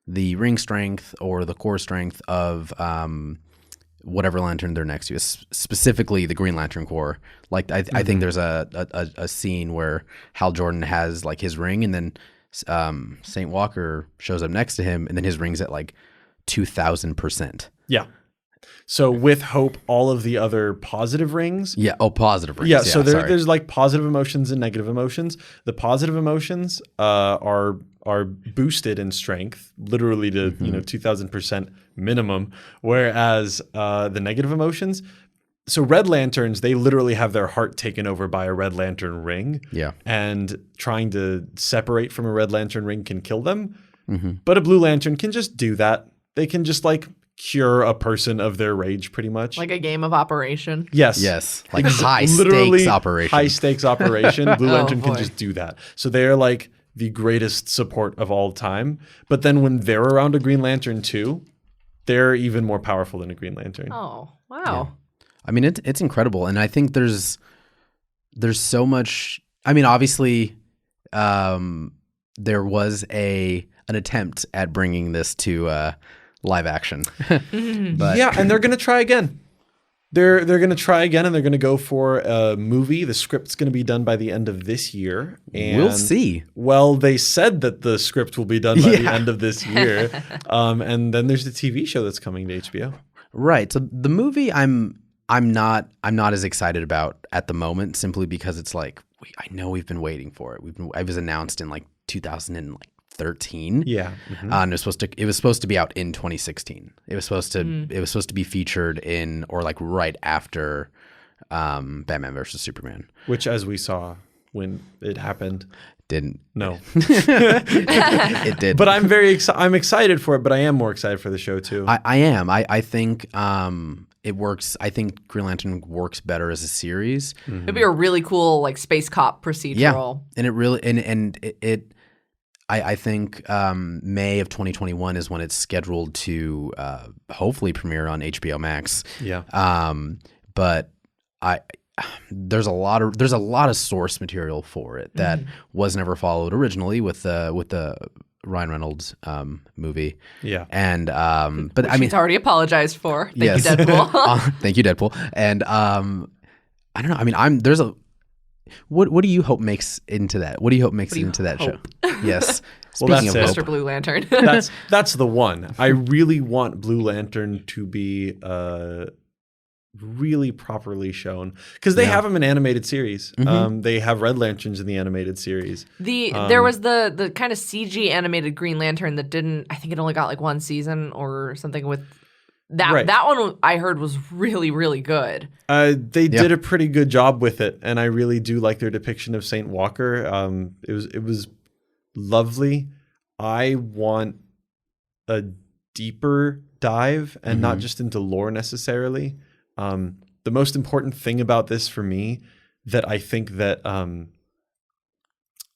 the ring strength or the core strength of whatever lantern they're next to, specifically the Green Lantern Corps. Like I think there's a scene where Hal Jordan has like his ring, and then Saint Walker shows up next to him, and then his ring's at like 2,000%. Yeah. So with hope, all of the other positive rings. Yeah. Oh, positive rings. Yeah. So there's like positive emotions and negative emotions. The positive emotions are boosted in strength, literally to 2,000% minimum, whereas the negative emotions. So Red Lanterns, they literally have their heart taken over by a Red Lantern ring. Yeah. And trying to separate from a Red Lantern ring can kill them. Mm-hmm. But a Blue Lantern can just do that. They can just like cure a person of their rage pretty much. Like a game of Operation. Yes. Like high Literally stakes operation. High stakes operation. Blue Lantern can boy. just do that. So they're like the greatest support of all time. But then when they're around a Green Lantern too, they're even more powerful than a Green Lantern. Oh, wow. I mean, it's incredible, and I think there's so much. I mean, obviously, there was an attempt at bringing this to live action, but Yeah, and they're gonna try again. They're gonna try again, and they're gonna go for a movie. The script's gonna be done by the end of this year. And, we'll see. Well, they said that the script will be done by the end of this year, and then there's the TV show that's coming to HBO. Right. So the movie, I'm not as excited about at the moment, simply because it's like I know we've been waiting for it. It was announced in like 2013. Yeah, and it was supposed to be out in 2016. It was supposed to be featured in, or like right after Batman versus Superman, which, as we saw when it happened, didn't. No, it did. But I'm I'm excited for it. But I am more excited for the show too. I am. I think it works. I think Green Lantern works better as a series. It'd be a really cool like space cop procedural. Yeah, and it really I think May of 2021 is when it's scheduled to hopefully premiere on HBO Max. Yeah. But there's a lot of source material for it that was never followed originally with the Ryan Reynolds movie. Yeah. And but Which I mean, he's already apologized for. Thank yes. you, Deadpool. Thank you, Deadpool. And I don't know. I mean, what do you hope makes into that? What do you hope makes it into that show? Yes. Well, Speaking that's of it. hope, Mr. Blue Lantern. that's the one. I really want Blue Lantern to be really properly shown, because they have them in animated series. They have Red Lanterns in the animated series. There was the kind of CG animated Green Lantern that didn't. I think it only got like one season or something with. That one I heard was really, really good. They did a pretty good job with it, and I really do like their depiction of Saint Walker. It was lovely. I want a deeper dive, and not just into lore necessarily. The most important thing about this for me, that I think that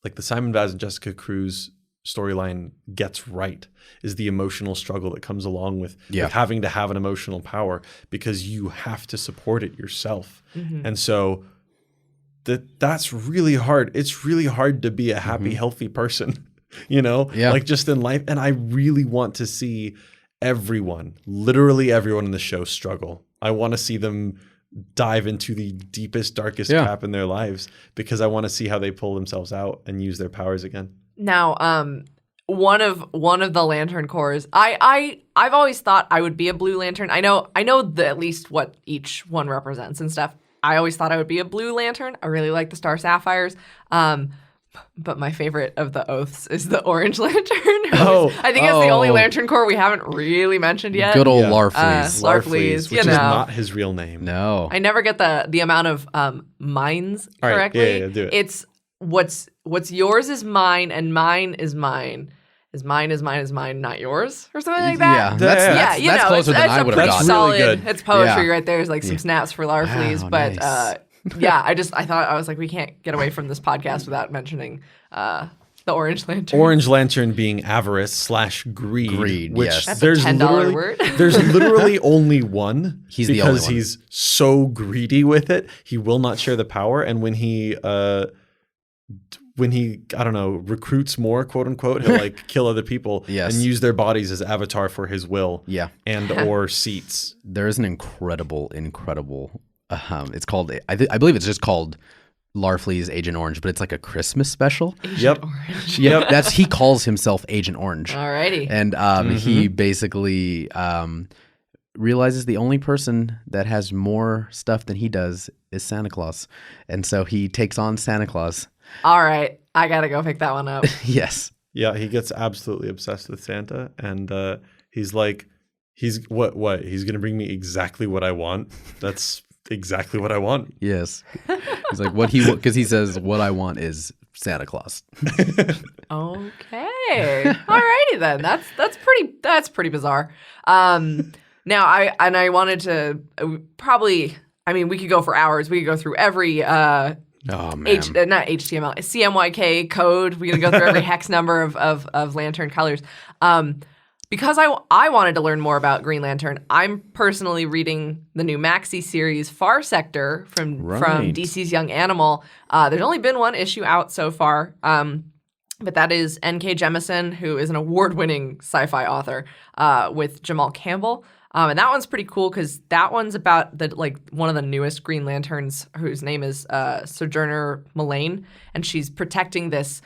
like the Simon Vaz and Jessica Cruz storyline gets right, is the emotional struggle that comes along with having to have an emotional power, because you have to support it yourself. And so that's really hard. It's really hard to be a happy, healthy person, like just in life. And I really want to see everyone, literally everyone in the show struggle. I want to see them dive into the deepest, darkest crap in their lives, because I want to see how they pull themselves out and use their powers again. Now, one of the Lantern Corps, I've always thought I would be a Blue Lantern. I know at least what each one represents and stuff. I always thought I would be a Blue Lantern. I really like the Star Sapphires. But my favorite of the oaths is the Orange Lantern. I think it's the only Lantern Corps we haven't really mentioned yet. good old Larfleeze. Larfleeze, which is not his real name. No. I never get the amount of mines correctly. Yeah, do it. It's what's what's yours is mine, and mine is mine. Is mine is mine is mine, not yours, or something like that. Yeah, that's closer than I would have gotten. Solid. Really good. It's poetry Yeah. right there. There's like some snaps for Larfleeze, Wow, but nice. yeah, I was like, we can't get away from this podcast without mentioning the Orange Lantern. Orange Lantern being avarice / greed, which yes. That's there's a $10 literally word. there's literally only one. He's the only because one. he's so greedy with it, he will not share the power. And when he I don't know, recruits more, quote unquote, he'll like kill other people Yes. and use their bodies as avatar for his will. Yeah. And or seats. There is an incredible. It's called. I believe it's just called Larfleeze Agent Orange, but it's like a Christmas special. Yep. Orange. Yep. He calls himself Agent Orange. Alrighty. And he basically realizes the only person that has more stuff than he does is Santa Claus. And so he takes on Santa Claus. All right, I gotta go pick that one up. Yes. Yeah, he gets absolutely obsessed with Santa, and he's like, he's gonna bring me exactly what I want. That's exactly what I want. Yes. He's like, because he says, what I want is Santa Claus. Okay. Alrighty then. That's pretty bizarre. Now I wanted to probably. I mean, we could go for hours. We could go through every Oh, man. not HTML, CMYK code. We're gonna go through every hex number of Lantern colors. Because I wanted to learn more about Green Lantern, I'm personally reading the new Maxi series Far Sector from DC's Young Animal. There's only been one issue out so far, but that is N.K. Jemisin, who is an award-winning sci-fi author, with Jamal Campbell. And that one's pretty cool because that one's about one of the newest Green Lanterns, whose name is Sojourner Mullane, and she's protecting this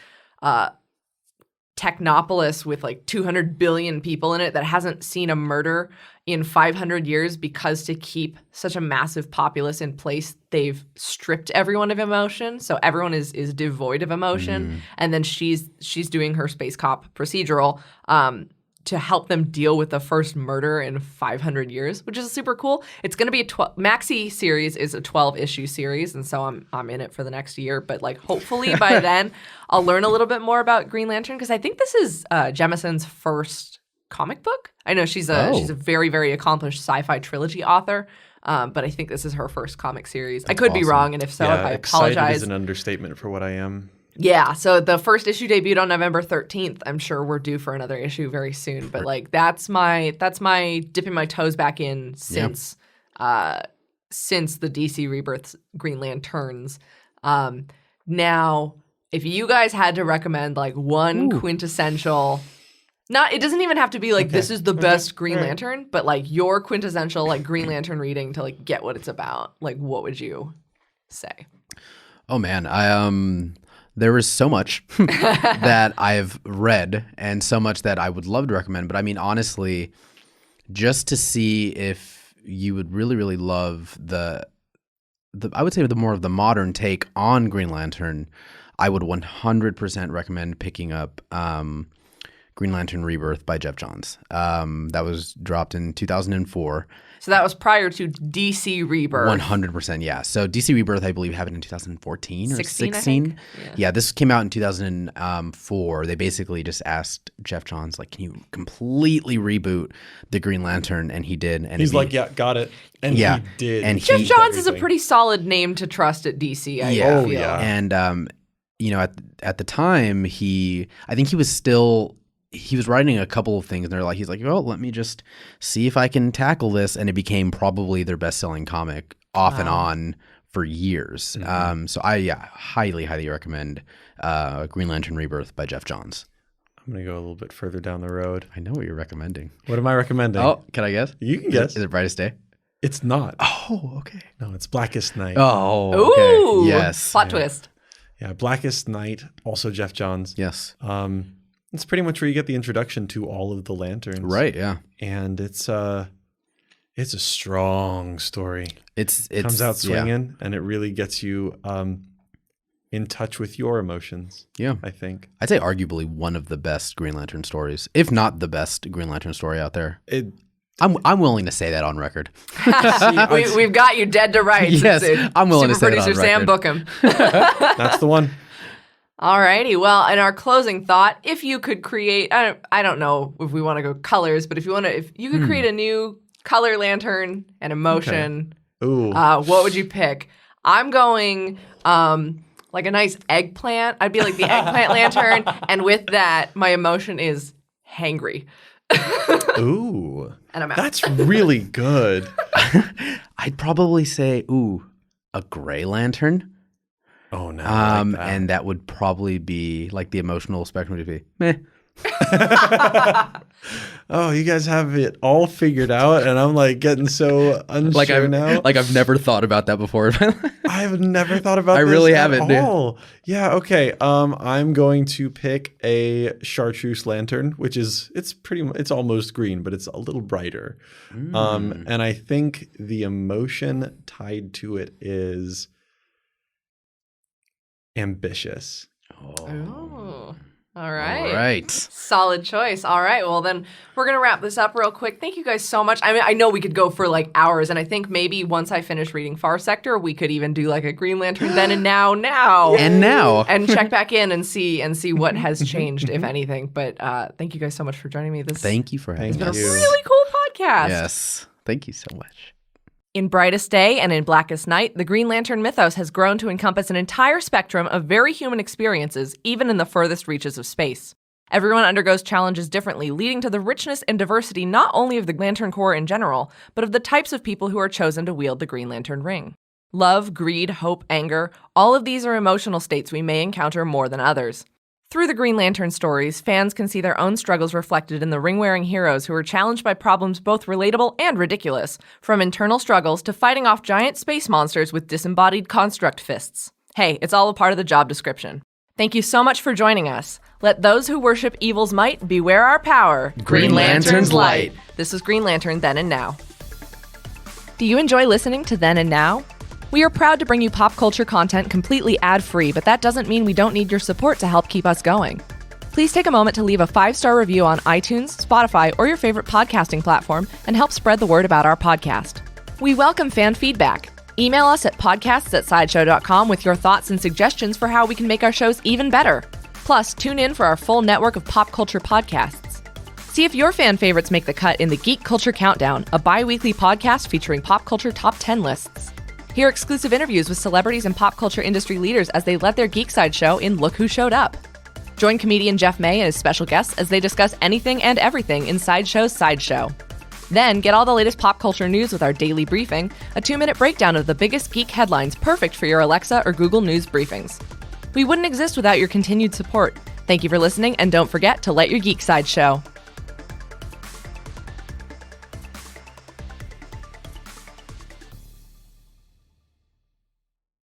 technopolis with like 200 billion people in it that hasn't seen a murder in 500 years because to keep such a massive populace in place, they've stripped everyone of emotion. So everyone is devoid of emotion. And then she's doing her space cop procedural to help them deal with the first murder in 500 years, which is super cool. It's going to be Maxi series is a 12-issue series, and so I'm in it for the next year. But like, hopefully by then, I'll learn a little bit more about Green Lantern because I think this is Jemisin's first comic book. I know she's a very, very accomplished sci-fi trilogy author, but I think this is her first comic series. I could be wrong, and if so, I excited apologize. is an understatement for what I am. Yeah, so the first issue debuted on November 13th. I'm sure we're due for another issue very soon, but like that's my dipping my toes back in since the DC Rebirth Green Lanterns. Now, if you guys had to recommend like one quintessential, it doesn't even have to be like this is the best Green Lantern, but like your quintessential like Green Lantern reading to like get what it's about, like what would you say? Oh man, there is so much that I've read and so much that I would love to recommend. But I mean, honestly, just to see if you would really, really love the I would say the more of the modern take on Green Lantern, I would 100% recommend picking up Green Lantern Rebirth by Jeff Johns. That was dropped in 2004. So that was prior to DC Rebirth. 100%, yeah. So DC Rebirth, I believe, happened in 2014 or 16. I think. Yeah, this came out in 2004. They basically just asked Jeff Johns, like, can you completely reboot the Green Lantern? And he did. And He's like, yeah, got it. And he did. And Jeff Johns is a pretty solid name to trust at DC, I feel. Yeah. And, you know, at the time, I think he was writing a couple of things, and he's like, well, let me just see if I can tackle this, and it became probably their best-selling comic off and on for years. So I highly, highly recommend Green Lantern Rebirth by Jeff Johns. I'm gonna go a little bit further down the road. I know what you're recommending. What am I recommending? Oh, can I guess? You can guess. Is it Brightest Day? It's not. Oh, okay. No, it's Blackest Night. Oh, Ooh, okay. Yes. Plot twist. Yeah, Blackest Night, also Jeff Johns. Yes. It's pretty much where you get the introduction to all of the lanterns. Right, yeah. And it's a strong story. It comes out swinging, and it really gets you in touch with your emotions. Yeah. I think. I'd say arguably one of the best Green Lantern stories, if not the best Green Lantern story out there. I'm willing to say that on record. We've got you dead to rights. Yes, I'm willing to say that on Super producer record. Sam Bookham. That's the one. Alrighty, well, in our closing thought, if you could create, I don't know if we want to go colors, but if you could create a new color lantern and emotion, Ooh. what would you pick? I'm going like a nice eggplant. I'd be like the eggplant lantern, and with that, my emotion is hangry. Ooh. And I'm out. That's really good. I'd probably say, a gray lantern. Oh, no. I like that. And that would probably be like the emotional spectrum would be meh. Oh, you guys have it all figured out, and I'm like getting so unsure now. Like I've never thought about that before. I've never thought about I this really at haven't, dude. all. Yeah, okay. I'm going to pick a chartreuse lantern, which is it's almost green, but it's a little brighter. And I think the emotion tied to it is ambitious. Ooh. All right. All right. Solid choice. All right. Well, then we're going to wrap this up real quick. Thank you guys so much. I mean, I know we could go for like hours, and I think maybe once I finish reading Far Sector, we could even do like a Green Lantern then and now. And now. And check back in and see what has changed, if anything. But thank you guys so much for joining me. Thank you for having Thank us. you. Really cool podcast. Yes. Thank you so much. In Brightest Day and in Blackest Night, the Green Lantern mythos has grown to encompass an entire spectrum of very human experiences, even in the furthest reaches of space. Everyone undergoes challenges differently, leading to the richness and diversity not only of the Lantern Corps in general, but of the types of people who are chosen to wield the Green Lantern ring. Love, greed, hope, anger, all of these are emotional states we may encounter more than others. Through the Green Lantern stories, fans can see their own struggles reflected in the ring-wearing heroes who are challenged by problems both relatable and ridiculous, from internal struggles to fighting off giant space monsters with disembodied construct fists. Hey, it's all a part of the job description. Thank you so much for joining us. Let those who worship evil's might beware our power. Green Lantern's light. This is Green Lantern Then and Now. Do you enjoy listening to Then and Now? We are proud to bring you pop culture content completely ad-free, but that doesn't mean we don't need your support to help keep us going. Please take a moment to leave a 5-star review on iTunes, Spotify, or your favorite podcasting platform and help spread the word about our podcast. We welcome fan feedback. Email us at podcasts@sideshow.com with your thoughts and suggestions for how we can make our shows even better. Plus, tune in for our full network of pop culture podcasts. See if your fan favorites make the cut in the Geek Culture Countdown, a bi-weekly podcast featuring pop culture top 10 lists. Hear exclusive interviews with celebrities and pop culture industry leaders as they let their Geek Side show in Look Who Showed Up. Join comedian Jeff May and his special guests as they discuss anything and everything in Sideshow's Sideshow. Then get all the latest pop culture news with our daily briefing, a 2-minute breakdown of the biggest geek headlines perfect for your Alexa or Google News briefings. We wouldn't exist without your continued support. Thank you for listening, and don't forget to let your geek side show.